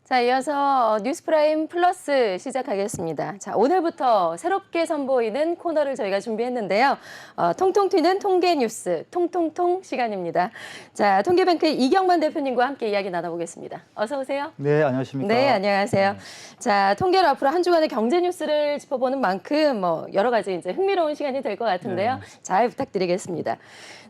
자, 이어서 뉴스프라임 플러스 시작하겠습니다. 자, 오늘부터 새롭게 선보이는 코너를 저희가 준비했는데요. 통통 튀는 통계 뉴스, 통통통 시간입니다. 자, 통계뱅크의 이경만 대표님과 함께 이야기 나눠보겠습니다. 어서 오세요. 네, 안녕하십니까. 네, 안녕하세요. 네. 자, 통계로 앞으로 한 주간의 경제 뉴스를 짚어보는 만큼 여러 가지 이제 흥미로운 시간이 될 것 같은데요. 네. 잘 부탁드리겠습니다.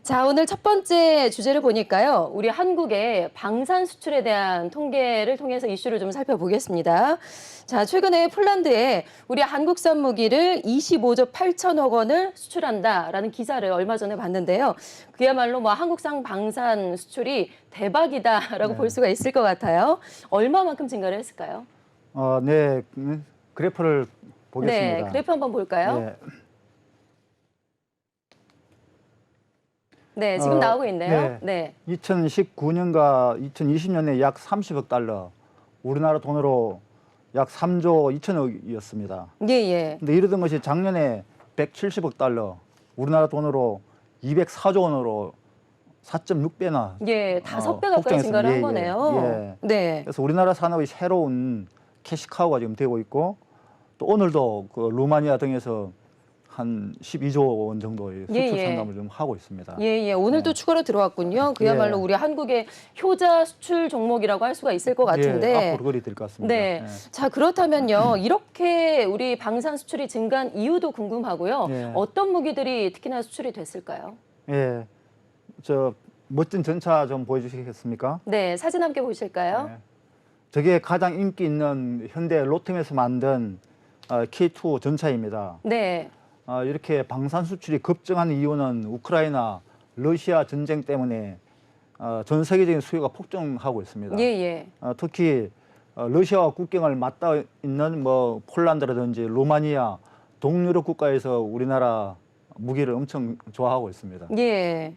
자, 오늘 첫 번째 주제를 보니까요. 우리 한국의 방산 수출에 대한 통계를 통해서 이슈를 좀 살펴보겠습니다. 자, 최근에 폴란드에 우리 한국산 무기를 25조 8천억 원을 수출한다라는 기사를 얼마 전에 봤는데요. 그야말로 한국산 방산 수출이 대박이다라고 볼 수가 있을 것 같아요. 얼마만큼 증가를 했을까요? 네, 그래프를 보겠습니다. 네, 그래프 한번 볼까요? 네. 네, 지금 나오고 있네요. 네. 2019년과 2020년에 약 30억 달러, 우리나라 돈으로 약 3조 2천억이었습니다. 예, 예. 근데 이러던 것이 작년에 170억 달러, 우리나라 돈으로 204조 원으로 4.6배나 예, 5배 가까이 증가를 한 거네요. 예. 네. 그래서 우리나라 산업이 새로운 캐시카우가 지금 되고 있고, 또 오늘도 그 루마니아 등에서 한 12조 원 정도의 수출 상담을 좀 하고 있습니다. 예. 오늘도 추가로 들어왔군요. 그야말로 우리 한국의 효자 수출 종목이라고 할 수가 있을 것 같은데. 앞으로 그리 될 것 같습니다. 네. 자, 그렇다면요. 이렇게 우리 방산 수출이 증가한 이유도 궁금하고요. 어떤 무기들이 특히나 수출이 됐을까요? 예. 저 멋진 전차 좀 보여주시겠습니까? 네, 사진 함께 보실까요? 네. 저게 가장 인기 있는 현대 로템에서 만든 K2 전차입니다. 네. 이렇게 방산 수출이 급증한 이유는 우크라이나, 러시아 전쟁 때문에 전 세계적인 수요가 폭증하고 있습니다. 예. 특히 러시아와 국경을 맞닿아 있는 폴란드라든지 루마니아, 동유럽 국가에서 우리나라 무기를 엄청 좋아하고 있습니다. 예.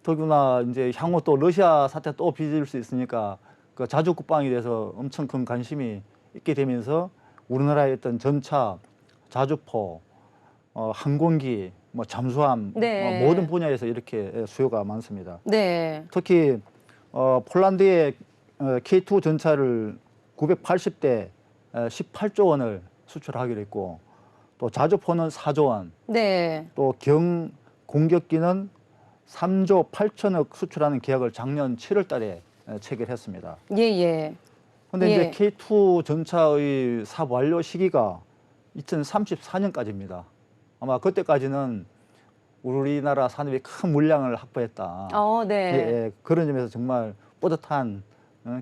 더구나 이제 향후 또 러시아 사태 또 빚을 수 있으니까 그 자주 국방에 대해서 엄청 큰 관심이 있게 되면서 우리나라의 어떤 전차, 자주포, 항공기, 잠수함 모든 분야에서 이렇게 수요가 많습니다. 네. 특히 폴란드의 K2 전차를 980대 18조 원을 수출하기로 했고, 또 자주포는 4조 원, 네. 또 공격기는 3조 8천억 수출하는 계약을 작년 7월 달에 체결했습니다. 예. 그런데 이제 K2 전차의 사업 완료 시기가 2034년까지입니다. 아마 그때까지는 우리나라 산업이 큰 물량을 확보했다. 네. 그런 점에서 정말 뿌듯한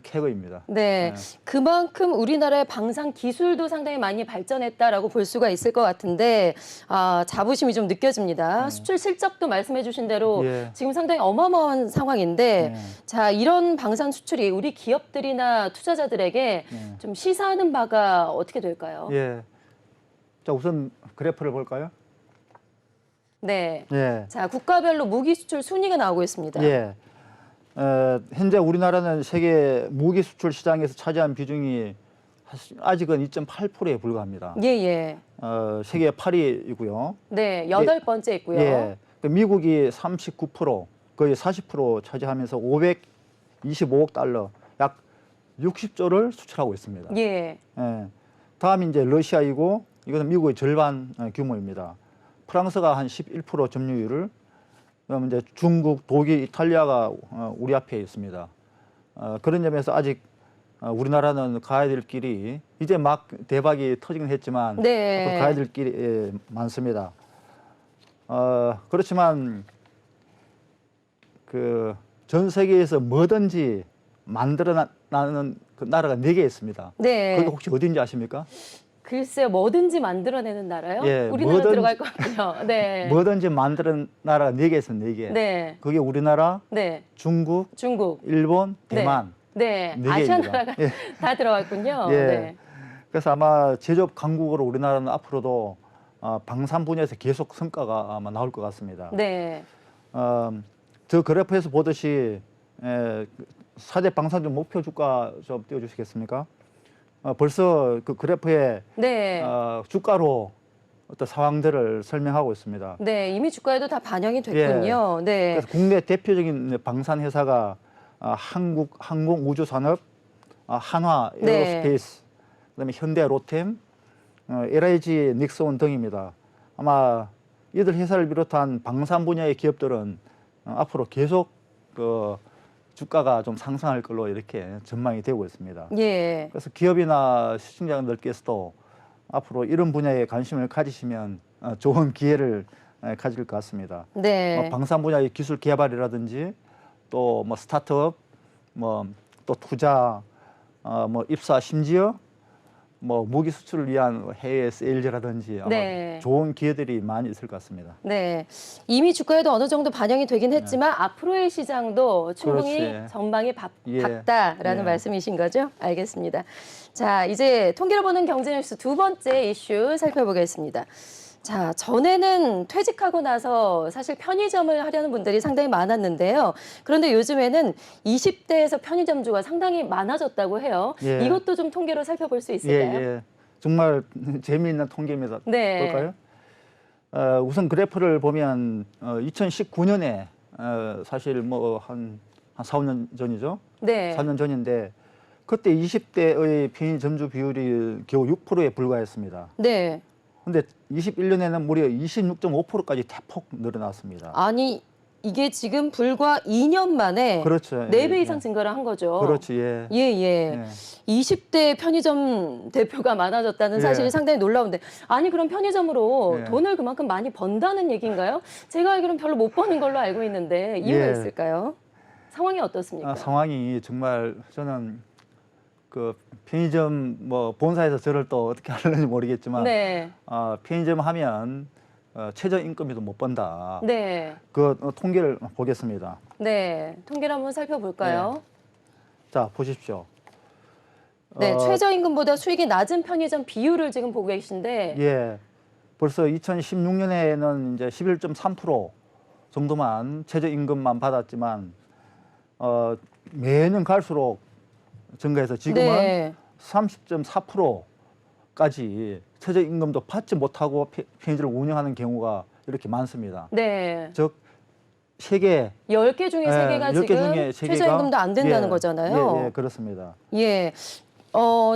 쾌거입니다. 네. 그만큼 우리나라의 방산 기술도 상당히 많이 발전했다라고 볼 수가 있을 것 같은데 자부심이 좀 느껴집니다. 수출 실적도 말씀해 주신 대로 지금 상당히 어마어마한 상황인데 자, 이런 방산 수출이 우리 기업들이나 투자자들에게 좀 시사하는 바가 어떻게 될까요? 자, 우선 그래프를 볼까요? 네. 자, 국가별로 무기 수출 순위가 나오고 있습니다. 현재 우리나라는 세계 무기 수출 시장에서 차지한 비중이 아직은 2.8%에 불과합니다. 세계 8위이고요. 네, 8번째 있고요. 미국이 39%, 거의 40% 차지하면서 525억 달러, 약 60조를 수출하고 있습니다. 다음이 이제 러시아이고, 이것은 미국의 절반 규모입니다. 프랑스가 한 11% 점유율을, 그다음 이제 중국, 독일, 이탈리아가 우리 앞에 있습니다. 그런 점에서 아직 우리나라는 가야 될 길이 이제 막 대박이 터지긴 했지만 앞으로 가야 될 길이 많습니다. 그렇지만 그 전 세계에서 뭐든지 만들어나는 그 나라가 4개 있습니다. 그게 혹시 어딘지 아십니까? 글쎄요, 뭐든지 만들어내는 나라요? 우리나라 뭐든지, 들어갈 것 같고요. 뭐든지 만드는 나라가 4개 있어요, 4개. 그게 우리나라, 중국, 일본, 대만. 아시아 나라가 다 들어갔군요. 그래서 아마 제조업 강국으로 우리나라는 앞으로도 방산 분야에서 계속 성과가 아마 나올 것 같습니다. 저 그래프에서 보듯이 4대 방산주 목표 주가 좀 띄워주시겠습니까? 벌써 그 그래프에 주가로 어떤 상황들을 설명하고 있습니다. 이미 주가에도 다 반영이 됐군요. 그래서 국내 대표적인 방산 회사가 한국 항공우주산업, 한화 네. 에어로스페이스, 그다음에 현대 로템, LIG 닉스온 등입니다. 아마 이들 회사를 비롯한 방산 분야의 기업들은 앞으로 계속 그 주가가 좀 상승할 걸로 이렇게 전망이 되고 있습니다. 예. 그래서 기업이나 시청자분들께서도 앞으로 이런 분야에 관심을 가지시면 좋은 기회를 가질 것 같습니다. 네. 방산 분야의 기술 개발이라든지 또 뭐 스타트업, 뭐 또 투자, 뭐 입사, 심지어 뭐 무기 수출을 위한 해외 세일즈라든지 아마 네. 좋은 기회들이 많이 있을 것 같습니다. 네. 이미 주가에도 어느 정도 반영이 되긴 했지만 앞으로의 시장도 충분히 그렇지. 전망이 예. 밝다라는 예. 말씀이신 거죠? 알겠습니다. 자, 이제 통계를 보는 경제 뉴스 두 번째 이슈 살펴보겠습니다. 자, 전에는 퇴직하고 나서 사실 편의점을 하려는 분들이 상당히 많았는데요. 그런데 요즘에는 20대에서 편의점주가 상당히 많아졌다고 해요. 예. 이것도 좀 통계로 살펴볼 수 예, 있을까요? 예. 정말 재미있는 통계입니다. 네. 볼까요? 우선 그래프를 보면 2019년에 사실 뭐 한 4, 5년 전이죠. 네. 4년 전인데 그때 20대의 편의점주 비율이 겨우 6%에 불과했습니다. 네. 근데 21년에는 무려 26.5%까지 대폭 늘어났습니다. 아니, 이게 지금 불과 2년 만에 그렇죠. 4배 예, 이상 예. 증가를 한 거죠. 그렇지, 예. 예, 예. 예. 20대 편의점 대표가 많아졌다는 예. 사실이 상당히 놀라운데, 아니 그럼 편의점으로 예. 돈을 그만큼 많이 번다는 얘기인가요? 제가 알기로는 별로 못 버는 걸로 알고 있는데 이유가 예. 있을까요? 상황이 어떻습니까? 상황이 정말 저는 그 편의점 뭐 본사에서 저를 또 어떻게 하려는지 모르겠지만 네. 편의점 하면 최저임금이도 못 번다. 네. 그 통계를 보겠습니다. 네. 통계를 한번 살펴볼까요? 자, 보십시오. 네. 어, 최저임금보다 수익이 낮은 편의점 비율을 지금 보고 계신데, 예. 벌써 2016년에는 이제 11.3% 정도만 최저임금만 받았지만 매년 갈수록 증가해서 지금은 네. 30.4%까지 최저임금도 받지 못하고 편의점을 운영하는 경우가 이렇게 많습니다. 네. 즉 세계 10개 중에 3개가 10개 지금 중에 3개가 최저임금도 안 된다는 예, 거잖아요. 예, 그렇습니다. 예.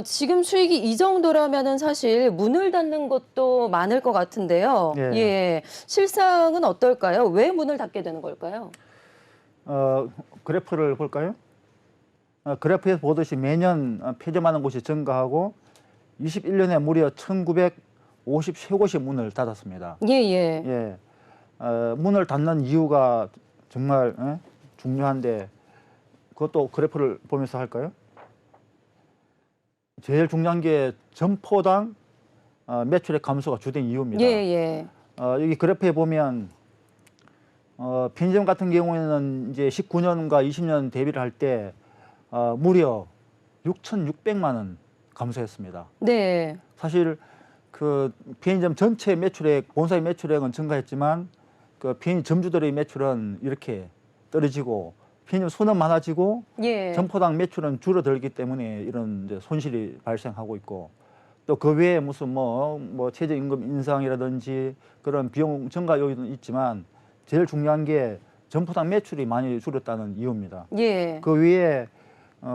지금 수익이 이 정도라면은 사실 문을 닫는 것도 많을 것 같은데요. 예. 예. 실상은 어떨까요? 왜 문을 닫게 되는 걸까요? 그래프를 볼까요? 그래프에서 보듯이 매년 폐점하는 곳이 증가하고 21년에 무려 1953곳이 문을 닫았습니다. 예, 예. 예. 문을 닫는 이유가 정말 중요한데 그것도 그래프를 보면서 할까요? 제일 중요한 게 점포당 매출의 감소가 주된 이유입니다. 예, 예. 여기 그래프에 보면 편의점 같은 경우에는 이제 19년과 20년 대비를 할 때 무려 6,600만 원 감소했습니다. 네. 사실 그 편의점 전체 매출액, 본사의 매출액은 증가했지만 그 편의점주들의 매출은 이렇게 떨어지고 편의점 수는 많아지고 예. 점포당 매출은 줄어들기 때문에 이런 이제 손실이 발생하고 있고 또 그 외에 무슨 뭐 최저임금 인상이라든지 그런 비용 증가 요인은 있지만 제일 중요한 게 점포당 매출이 많이 줄었다는 이유입니다. 예. 그 위에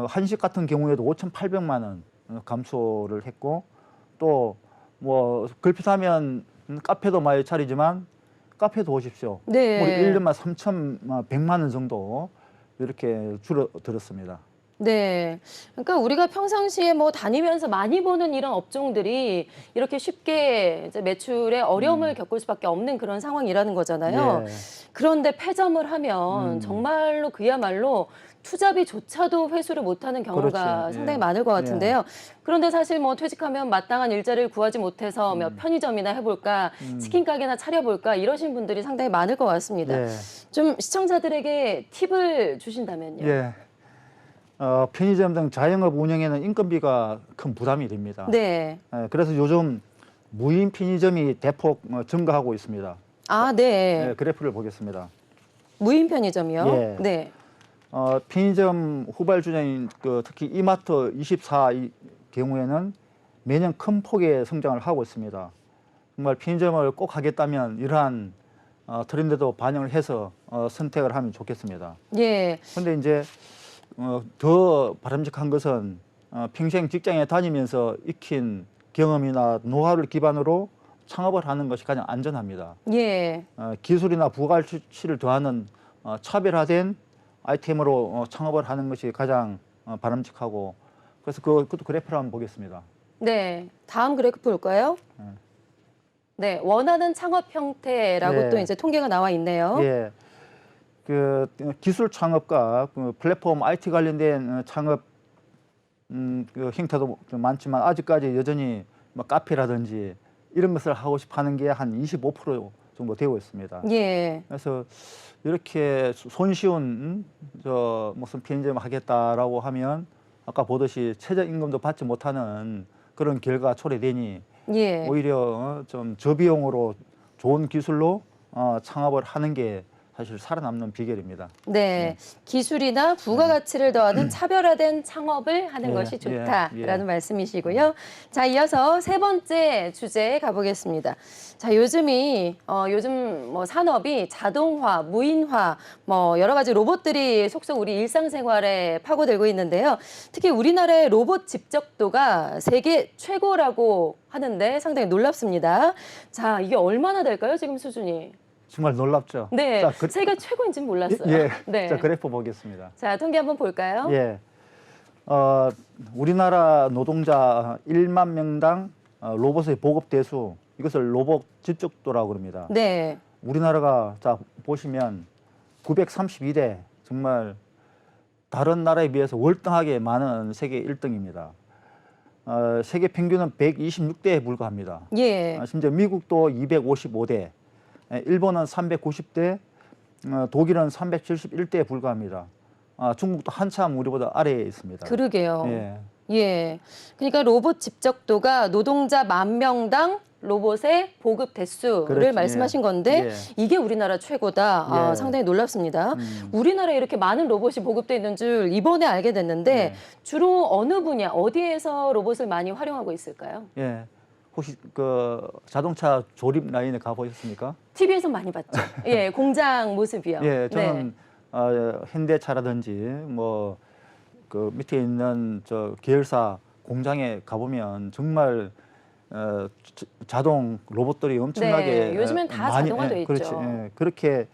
한식 같은 경우에도 5,800만 원 감소를 했고 또 뭐 급히사면 카페도 많이 차리지만 카페도 보십시오. 네. 우리 1년만 3,100만 원 정도 이렇게 줄어들었습니다. 네. 그러니까 우리가 평상시에 뭐 다니면서 많이 보는 이런 업종들이 이렇게 쉽게 이제 매출에 어려움을 겪을 수밖에 없는 그런 상황이라는 거잖아요. 예. 그런데 폐점을 하면 정말로 그야말로 투자비조차도 회수를 못하는 경우가 그렇지. 상당히 예. 많을 것 같은데요. 그런데 사실 뭐 퇴직하면 마땅한 일자리를 구하지 못해서 몇 편의점이나 해볼까, 치킨 가게나 차려볼까 이러신 분들이 상당히 많을 것 같습니다. 예. 좀 시청자들에게 팁을 주신다면요. 예. 편의점 등 자영업 운영에는 인건비가 큰 부담이 됩니다. 네. 그래서 요즘 무인 편의점이 대폭 증가하고 있습니다. 아, 네. 그래프를 보겠습니다. 무인 편의점이요? 예. 네. 편의점 후발주자인 특히 이마트 24의 경우에는 매년 큰 폭의 성장을 하고 있습니다. 정말 편의점을 꼭 하겠다면 이러한 트렌드도 반영을 해서 선택을 하면 좋겠습니다. 예. 그런데 이제 더 바람직한 것은 평생 직장에 다니면서 익힌 경험이나 노하우를 기반으로 창업을 하는 것이 가장 안전합니다. 예. 기술이나 부가가치를 더하는 차별화된 아이템으로 창업을 하는 것이 가장 바람직하고, 그래서 그것도 그래프를 한번 보겠습니다. 네, 다음 그래프 볼까요? 네, 원하는 창업 형태라고 예. 또 이제 통계가 나와 있네요. 예, 그 기술 창업과 그 플랫폼 IT 관련된 창업 그 형태도 좀 많지만 아직까지 여전히 뭐 카페라든지 이런 것을 하고 싶어하는 게 한 25% 정도 되고 있습니다. 예. 그래서 이렇게 손쉬운 무슨 편의점 하겠다라고 하면 아까 보듯이 최저임금도 받지 못하는 그런 결과가 초래되니 예. 오히려 좀 저비용으로 좋은 기술로 창업을 하는 게 사실 살아남는 비결입니다. 네, 기술이나 부가가치를 더하는 차별화된 창업을 하는 예, 것이 좋다라는 예. 말씀이시고요. 자, 이어서 세 번째 주제에 가보겠습니다. 자, 요즘 뭐 산업이 자동화, 무인화, 뭐 여러 가지 로봇들이 속속 우리 일상생활에 파고들고 있는데요. 특히 우리나라의 로봇 집적도가 세계 최고라고 하는데 상당히 놀랍습니다. 자, 이게 얼마나 될까요, 지금 수준이? 정말 놀랍죠. 네, 자, 세계가 최고인지는 몰랐어요. 예, 네. 자 그래프 보겠습니다. 자, 통계 한번 볼까요? 예, 우리나라 노동자 1만 명당 로봇의 보급 대수, 이것을 로봇 집적도라고 합니다. 네. 우리나라가 자 보시면 932대, 정말 다른 나라에 비해서 월등하게 많은 세계 1등입니다. 세계 평균은 126대에 불과합니다. 예. 심지어 미국도 255대, 일본은 390대, 독일은 371대에 불과합니다. 중국도 한참 우리보다 아래에 있습니다. 그러게요. 예. 예. 그러니까 로봇 집적도가 노동자 10,000명당 로봇의 보급 대수를 그렇지, 말씀하신 건데 예. 이게 우리나라 최고다. 예. 상당히 놀랍습니다. 우리나라에 이렇게 많은 로봇이 보급돼 있는 줄 이번에 알게 됐는데 예. 주로 어느 분야, 어디에서 로봇을 많이 활용하고 있을까요? 예. 혹시 그 자동차 조립 라인에 가보셨습니까? TV에서 많이 봤죠. 예, 공장 모습이요. 예, 저는 네. 현대차라든지 뭐 그 밑에 있는 저 계열사 공장에 가보면 정말 자동 로봇들이 엄청나게 네, 요즘엔 다 많이, 자동화돼 그렇지, 있죠. 그렇게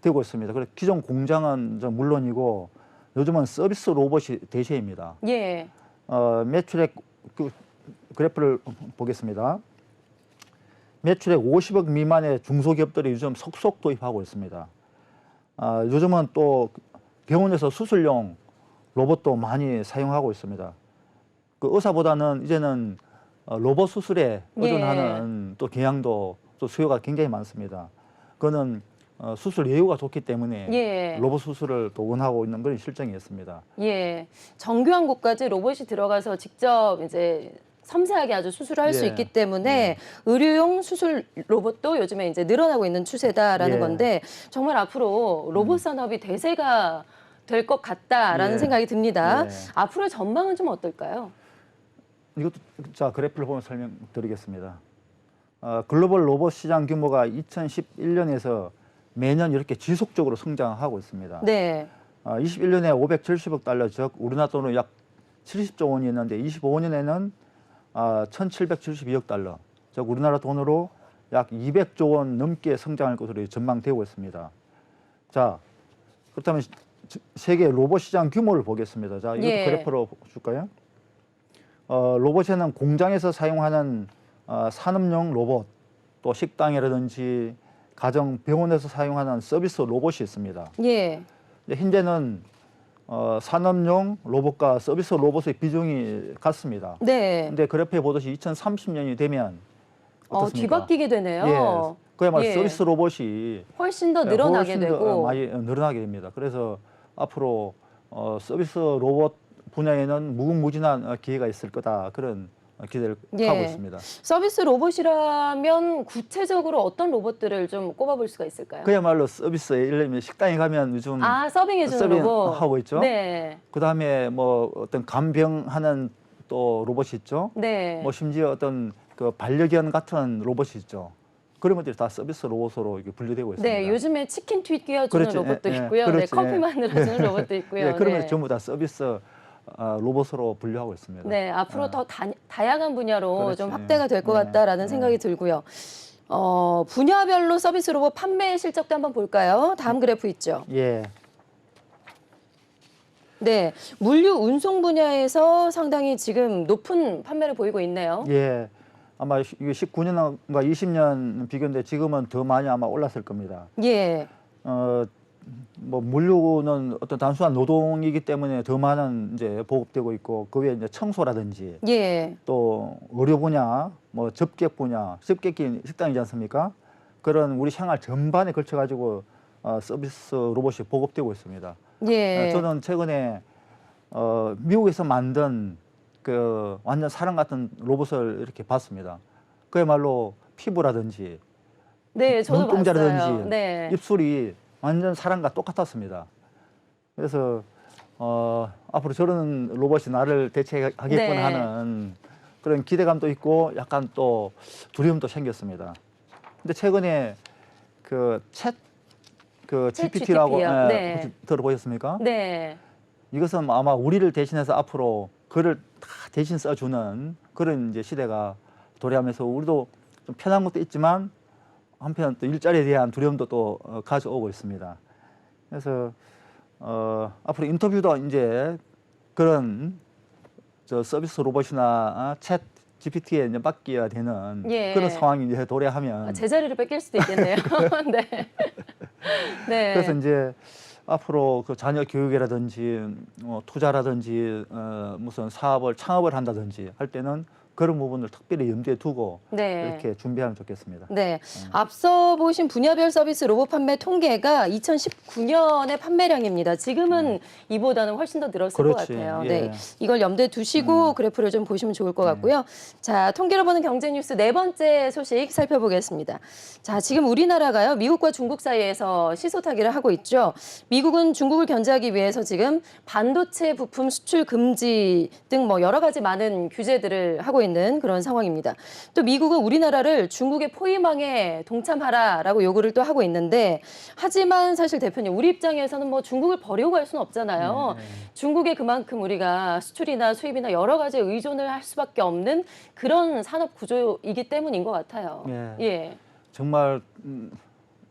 되고 있습니다. 그래서 기존 공장은 좀 물론이고 요즘은 서비스 로봇이 대세입니다. 예. 매출액 그 그래프를 보겠습니다. 매출액 50억 미만의 중소기업들이 요즘 속속 도입하고 있습니다. 요즘은 또 병원에서 수술용 로봇도 많이 사용하고 있습니다. 그 의사보다는 이제는 로봇 수술에 의존하는 또 경향도 또 수요가 굉장히 많습니다. 그거는 수술 예후가 좋기 때문에 예. 로봇 수술을 또 원하고 있는 그런 실정이었습니다. 예. 정교한 곳까지 로봇이 들어가서 직접 이제 섬세하게 아주 수술을 할 수 예. 있기 때문에 의료용 수술 로봇도 요즘에 이제 늘어나고 있는 추세다라는 예. 건데 정말 앞으로 로봇 산업이 대세가 될 것 같다라는 예. 생각이 듭니다. 예. 앞으로의 전망은 좀 어떨까요? 이것도 자 그래프를 보면 설명드리겠습니다. 글로벌 로봇 시장 규모가 2011년에서 매년 이렇게 지속적으로 성장하고 있습니다. 네. 21년에 570억 달러, 즉 우리나라 돈으로 약 70조 원이었는데 25년에는 1,772억 달러, 즉 우리나라 돈으로 약 200조 원 넘게 성장할 것으로 전망되고 있습니다. 자, 그렇다면 세계 로봇 시장 규모를 보겠습니다. 자, 이것도 예. 그래프로 줄까요? 로봇에는 공장에서 사용하는 산업용 로봇, 또 식당이라든지 가정, 병원에서 사용하는 서비스 로봇이 있습니다. 예. 현재는 산업용 로봇과 서비스 로봇의 비중이 같습니다. 네. 근데 그래프에 보듯이 2030년이 되면 어떻습니까? 뒤바뀌게 되네요. 예, 그야말로 예. 서비스 로봇이 훨씬 더 늘어나게 훨씬 더 되고. 많이 늘어나게 됩니다. 그래서 앞으로 서비스 로봇 분야에는 무궁무진한 기회가 있을 거다, 그런 기대를 예. 하고 있습니다. 서비스 로봇이라면 구체적으로 어떤 로봇들을 좀 꼽아볼 수가 있을까요? 그야말로 서비스, 예를 들면 식당에 가면 요즘 서빙해주는 서빙 로봇. 하고 있죠. 네. 그다음에 뭐 어떤 간병하는 또 로봇이 있죠. 네. 뭐 심지어 어떤 그 반려견 같은 로봇이 있죠. 그런 것들이 다 서비스 로봇으로 이렇게 분류되고 있습니다. 네, 요즘에 치킨 튀겨주는 그렇지, 로봇도 예, 있고요. 그렇지, 네, 커피 예. 만들어주는 로봇도 있고요. 예, 그러면 네. 전부 다 서비스 로봇으로 분류하고 있습니다. 네, 앞으로 더 다양한 분야로 그렇지. 좀 확대가 될 것 네. 같다라는 생각이 들고요. 분야별로 서비스 로봇 판매 실적도 한번 볼까요? 다음 그래프 있죠. 예. 네, 물류 운송 분야에서 상당히 지금 높은 판매를 보이고 있네요. 예. 아마 이게 19년과 20년 비교인데 지금은 더 많이 아마 올랐을 겁니다. 예. 뭐 물류는 어떤 단순한 노동이기 때문에 더 많은 이제 보급되고 있고 그 외에 이제 청소라든지 예. 또 의료 분야, 뭐 접객 분야, 접객기 식당이지 않습니까? 그런 우리 생활 전반에 걸쳐 가지고 서비스 로봇이 보급되고 있습니다. 예. 저는 최근에 미국에서 만든 그 완전 사람 같은 로봇을 이렇게 봤습니다. 그야말로 피부라든지 네, 저도 봤어요. 눈동자라든지 네. 입술이 완전 사람과 똑같았습니다. 그래서 앞으로 저런 로봇이 나를 대체하겠구나 네. 하는 그런 기대감도 있고 약간 또 두려움도 생겼습니다. 근데 최근에 그 GPT라고 GPT요. 네. 혹시 들어보셨습니까? 네. 이것은 아마 우리를 대신해서 앞으로 글을 다 대신 써주는 그런 이제 시대가 도래하면서 우리도 좀 편한 것도 있지만 한편 또 일자리에 대한 두려움도 또 가져오고 있습니다. 그래서 앞으로 인터뷰도 이제 그런 저 서비스 로봇이나 챗 GPT에 이제 맡겨야 되는 예. 그런 상황이 이제 도래하면 제 자리를 뺏길 수도 있겠네요. 네. 네. 그래서 이제 앞으로 그 자녀 교육이라든지 투자라든지 무슨 사업을 창업을 한다든지 할 때는 그런 부분을 특별히 염두에 두고 네. 이렇게 준비하면 좋겠습니다. 네. 앞서 보신 분야별 서비스 로봇 판매 통계가 2019년의 판매량입니다. 지금은 이보다는 훨씬 더 늘었을 것 그렇지. 같아요. 예. 네. 이걸 염두에 두시고 그래프를 좀 보시면 좋을 것 같고요. 자, 통계로 보는 경제 뉴스 네 번째 소식 살펴보겠습니다. 자, 지금 우리나라가요, 미국과 중국 사이에서 시소타기를 하고 있죠. 미국은 중국을 견제하기 위해서 지금 반도체 부품 수출 금지 등 뭐 여러 가지 많은 규제들을 하고 있는 그런 상황입니다. 또 미국은 우리나라를 중국의 포위망에 동참하라라고 요구를 또 하고 있는데, 하지만 사실 대표님, 우리 입장에서는 뭐 중국을 버리고 갈 수는 없잖아요. 중국에 그만큼 우리가 수출이나 수입이나 여러 가지 의존을 할 수밖에 없는 그런 산업 구조이기 때문인 것 같아요. 예. 정말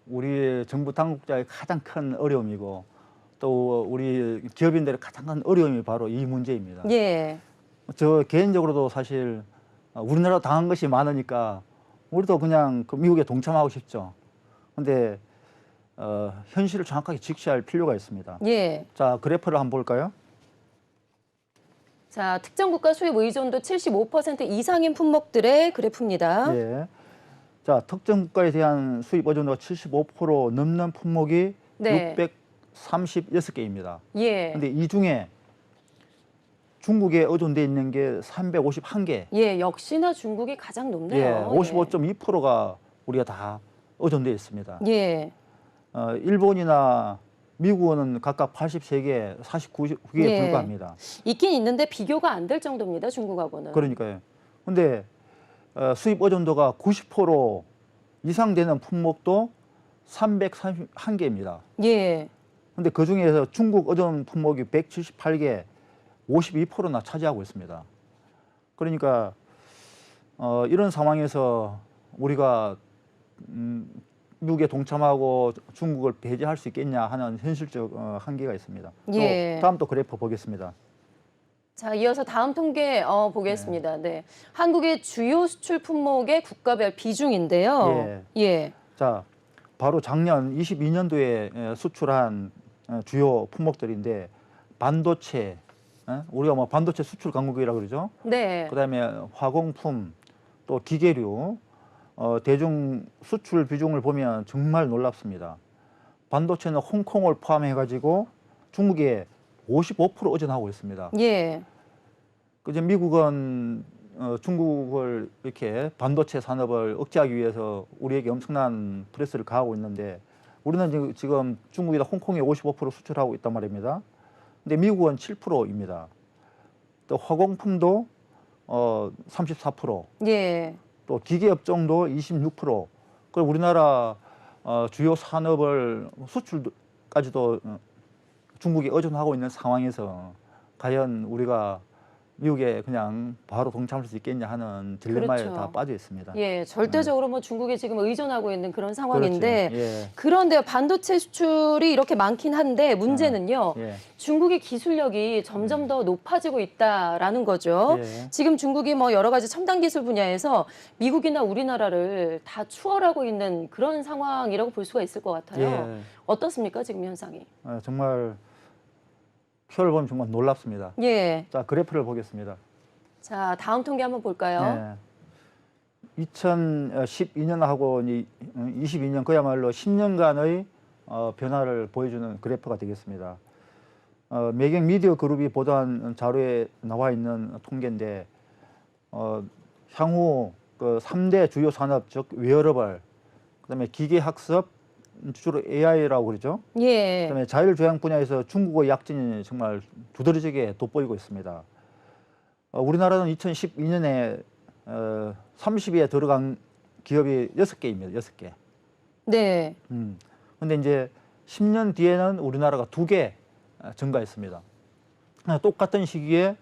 우리 정부 당국자의 가장 큰 어려움이고 또 우리 기업인들의 가장 큰 어려움이 바로 이 문제입니다. 예. 저 개인적으로도 사실 우리나라 당한 것이 많으니까 우리도 그냥 그 미국에 동참하고 싶죠. 근데 현실을 정확하게 직시할 필요가 있습니다. 예. 자, 그래프를 한번 볼까요? 자, 특정 국가 수입 의존도 75% 이상인 품목들의 그래프입니다. 예. 자, 특정 국가에 대한 수입 의존도가 75% 넘는 품목이 네. 636개입니다. 예. 근데 이 중에 중국에 의존돼 있는 게 351개. 예, 역시나 중국이 가장 높네요. 예, 55.2%가 우리가 다 의존돼 있습니다. 예. 일본이나 미국은 각각 83개, 49개에 예. 불과합니다. 있긴 있는데 비교가 안 될 정도입니다, 중국하고는. 그러니까요. 근데 수입 의존도가 90% 이상 되는 품목도 331개입니다. 예. 근데 그 중에서 중국 의존 품목이 178개, 52%나 차지하고 있습니다. 그러니까 이런 상황에서 우리가 미국에 동참하고 중국을 배제할 수 있겠냐 하는 현실적 한계가 있습니다. 예. 또 다음 또 그래프 보겠습니다. 자, 이어서 다음 통계 보겠습니다. 네. 한국의 주요 수출 품목의 국가별 비중인데요. 예. 자, 바로 작년 22년도에 수출한 주요 품목들인데 반도체, 우리가 뭐 반도체 수출 강국이라고 그러죠. 네. 그다음에 화공품, 또 기계류, 대중 수출 비중을 보면 정말 놀랍습니다. 반도체는 홍콩을 포함해가지고 중국에 55% 의존하고 있습니다. 예. 그제 미국은 중국을 이렇게 반도체 산업을 억제하기 위해서 우리에게 엄청난 프레스를 가하고 있는데 우리는 지금 중국이나 홍콩에 55% 수출하고 있단 말입니다. 근데 미국은 7%입니다. 또 화공품도 34%, 예. 또 기계업종도 26%. 그리고 우리나라 주요 산업을 수출까지도 중국에 의존하고 있는 상황에서 과연 우리가 미국에 그냥 바로 동참할 수 있겠냐 하는 딜레마에 그렇죠. 다 빠져 있습니다. 예, 절대적으로 뭐 중국에 지금 의존하고 있는 그런 상황인데 그렇지. 예. 그런데 반도체 수출이 이렇게 많긴 한데 문제는요. 예. 중국의 기술력이 점점 더 높아지고 있다라는 거죠. 예. 지금 중국이 뭐 여러 가지 첨단 기술 분야에서 미국이나 우리나라를 다 추월하고 있는 그런 상황이라고 볼 수가 있을 것 같아요. 예. 어떻습니까, 지금 현상이? 정말 표를 보면 정말 놀랍습니다. 예. 자, 그래프를 보겠습니다. 자, 다음 통계 한번 볼까요? 네. 2012년하고 22년 그야말로 10년간의 변화를 보여주는 그래프가 되겠습니다. 매경 미디어 그룹이 보도한 자료에 나와 있는 통계인데 향후 그 3대 주요 산업 즉 웨어러블, 그다음에 기계학습, 주로 AI라고 그러죠. 예. 그다음에 자율주행 분야에서 중국의 약진이 정말 두드러지게 돋보이고 있습니다. 우리나라는 2012년에 30위에 들어간 기업이 6개입니다. 6개. 네. 근데 이제 10년 뒤에는 우리나라가 2개 증가했습니다. 똑같은 시기에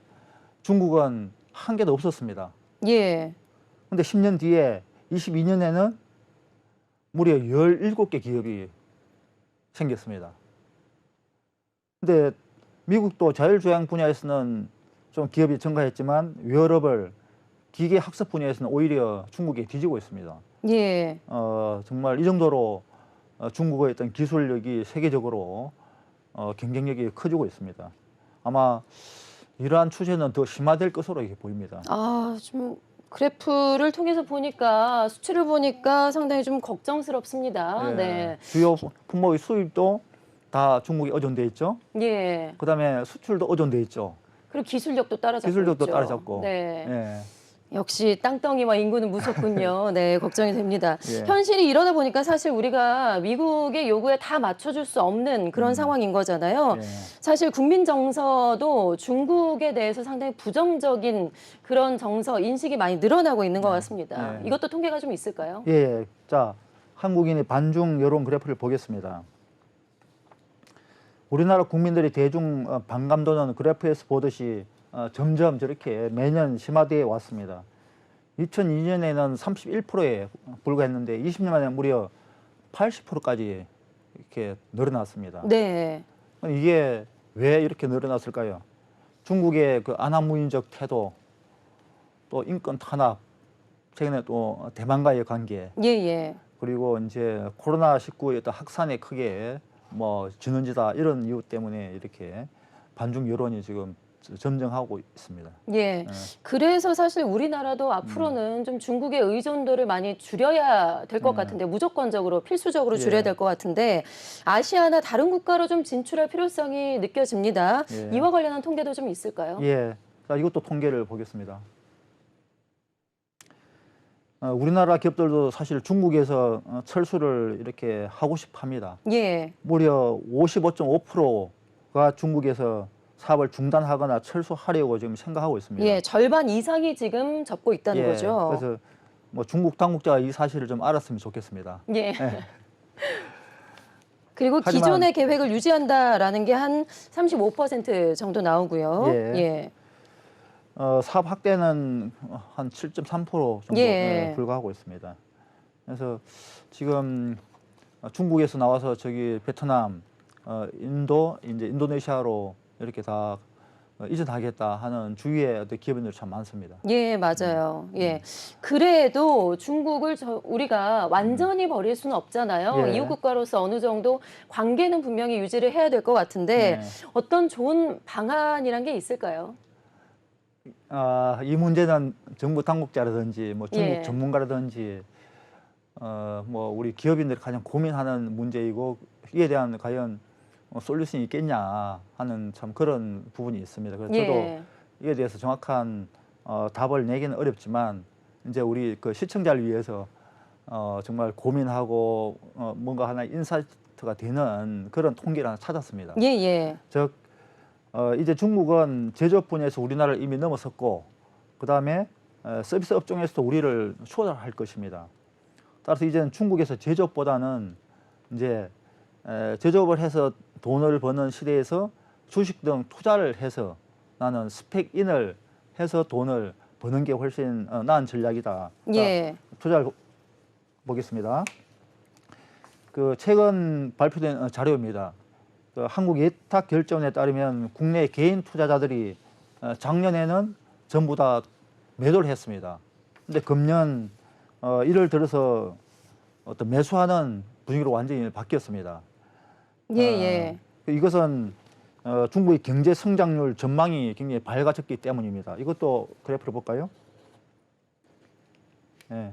중국은 한 개도 없었습니다. 예. 근데 10년 뒤에 22년에는 무려 17개 기업이 생겼습니다. 근데 미국도 자율주행 분야에서는 좀 기업이 증가했지만 웨어러블, 기계 학습 분야에서는 오히려 중국이 뒤지고 있습니다. 예. 정말 이 정도로 중국의 어떤 기술력이 세계적으로 경쟁력이 커지고 있습니다. 아마 이러한 추세는 더 심화될 것으로 이렇게 보입니다. 좀 그래프를 통해서 보니까 수치를 보니까 상당히 좀 걱정스럽습니다. 예. 네. 주요 품목의 수입도 다 중국에 의존돼 있죠. 예. 그다음에 수출도 의존돼 있죠. 그리고 기술력도 따라잡고 기술력도 있죠. 따라잡고. 네. 예. 역시 땅덩이와 인구는 무섭군요. 네, 걱정이 됩니다. 예. 현실이 이러다 보니까 사실 우리가 미국의 요구에 다 맞춰줄 수 없는 그런 상황인 거잖아요. 예. 사실 국민 정서도 중국에 대해서 상당히 부정적인 그런 정서, 인식이 많이 늘어나고 있는 것 같습니다. 예. 이것도 통계가 좀 있을까요? 예. 자, 한국인의 반중 여론 그래프를 보겠습니다. 우리나라 국민들이 대중 반감도는 그래프에서 보듯이 점점 저렇게 매년 심화되어 왔습니다. 2002년에는 31%에 불과했는데 20년 만에 무려 80%까지 이렇게 늘어났습니다. 네. 이게 왜 이렇게 늘어났을까요? 중국의 그 안하무인적 태도, 또 인권 탄압, 최근에 또 대만과의 관계, 예, 예. 그리고 이제 코로나19의 어떤 확산에 크게 뭐 진원지다 이런 이유 때문에 이렇게 반중 여론이 지금 점증하고 있습니다. 예. 그래서 사실 우리나라도 앞으로는 좀 중국의 의존도를 많이 줄여야 될 것 같은데, 무조건적으로, 필수적으로 줄여야 예. 될 것 같은데, 아시아나 다른 국가로 좀 진출할 필요성이 느껴집니다. 예. 이와 관련한 통계도 좀 있을까요? 예. 자, 이것도 통계를 보겠습니다. 우리나라 기업들도 사실 중국에서 철수를 이렇게 하고 싶어 합니다. 예. 무려 55.5%가 중국에서 사업을 중단하거나 철수하려고 지금 생각하고 있습니다. 예. 절반 이상이 지금 접고 있다는 거죠. 그래서 뭐 중국 당국자가 이 사실을 좀 알았으면 좋겠습니다. 예. 그리고 하지만- 기존의 계획을 유지한다라는 게 한 35% 정도 나오고요. 예. 예. 사업 확대는 한 7.3% 정도 예. 불과하고 있습니다. 그래서 지금 중국에서 나와서 저기 베트남, 인도, 이제 인도네시아로 이렇게 다 이전하겠다 하는 주위의 어떤 기업인들이 참 많습니다. 예, 맞아요. 예. 그래도 중국을 우리가 완전히 버릴 수는 없잖아요. 예. 이웃 국가로서 어느 정도 관계는 분명히 유지를 해야 될 것 같은데 네. 어떤 좋은 방안이란 게 있을까요? 이 문제는 정부 당국자라든지 뭐 중국 예. 전문가라든지 뭐 우리 기업인들이 가장 고민하는 문제이고 이에 대한 과연 솔루션이 있겠냐 하는 참 그런 부분이 있습니다. 그래서 저도 예. 이에 대해서 정확한 답을 내기는 어렵지만 이제 우리 그 시청자를 위해서 정말 고민하고 뭔가 하나의 인사이트가 되는 그런 통계를 하나 찾았습니다. 예, 예. 즉 이제 중국은 제조업 분야에서 우리나라를 이미 넘어섰고 그다음에 서비스 업종에서도 우리를 추월할 것입니다. 따라서 이제는 중국에서 제조업보다는 이제 제조업을 해서 돈을 버는 시대에서 주식 등 투자를 해서 나는 스펙인을 해서 돈을 버는 게 훨씬 나은 전략이다. 예. 투자를 보겠습니다. 그 최근 발표된 자료입니다. 그 한국 예탁 결정에 따르면 국내 개인 투자자들이 작년에는 전부 다 매도를 했습니다. 근데 금년 1월 들어서 어떤 매수하는 분위기로 완전히 바뀌었습니다. 예. 이것은 중국의 경제 성장률 전망이 굉장히 밝아졌기 때문입니다. 이것도 그래프를 볼까요? 예.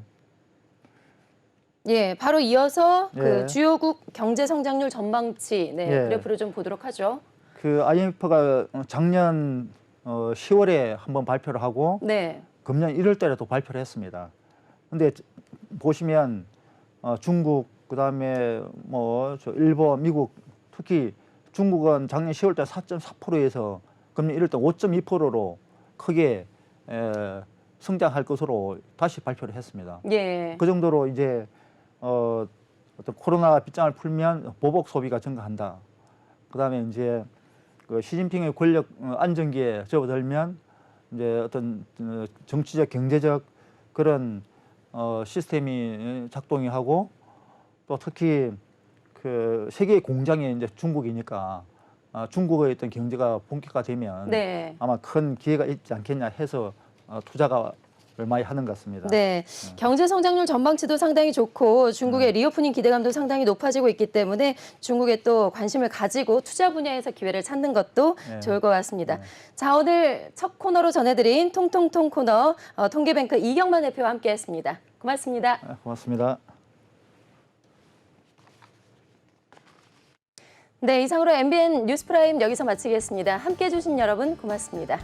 예, 바로 이어서 그 예. 주요국 경제 성장률 전망치 네, 예. 그래프를 좀 보도록 하죠. 그 IMF가 작년 10월에 한번 발표를 하고 네. 금년 1월 달에도 발표를 했습니다. 근데 보시면 중국 그다음에 뭐 일본, 미국 특히 중국은 작년 10월 달 4.4%에서 금년 1월 달 5.2%로 크게 성장할 것으로 다시 발표를 했습니다. 예. 그 정도로 이제 어떤 코로나 빗장을 풀면 보복 소비가 증가한다. 그다음에 이제 그 시진핑의 권력 안정기에 접어들면 이제 어떤 정치적, 경제적 그런 시스템이 작동이 하고 또 특히 그 세계의 공장이 이제 중국이니까 중국의 어떤 경제가 본격화되면 네. 아마 큰 기회가 있지 않겠냐 해서 투자가 많이 하는 것 같습니다. 네, 경제 성장률 전망치도 상당히 좋고 중국의 리오프닝 기대감도 상당히 높아지고 있기 때문에 중국에 또 관심을 가지고 투자 분야에서 기회를 찾는 것도 네. 좋을 것 같습니다. 자, 오늘 첫 코너로 전해드린 통통통 코너 통계뱅크 이경만 대표와 함께했습니다. 고맙습니다. 고맙습니다. 네, 이상으로 MBN 뉴스프라임 여기서 마치겠습니다. 함께해 주신 여러분 고맙습니다.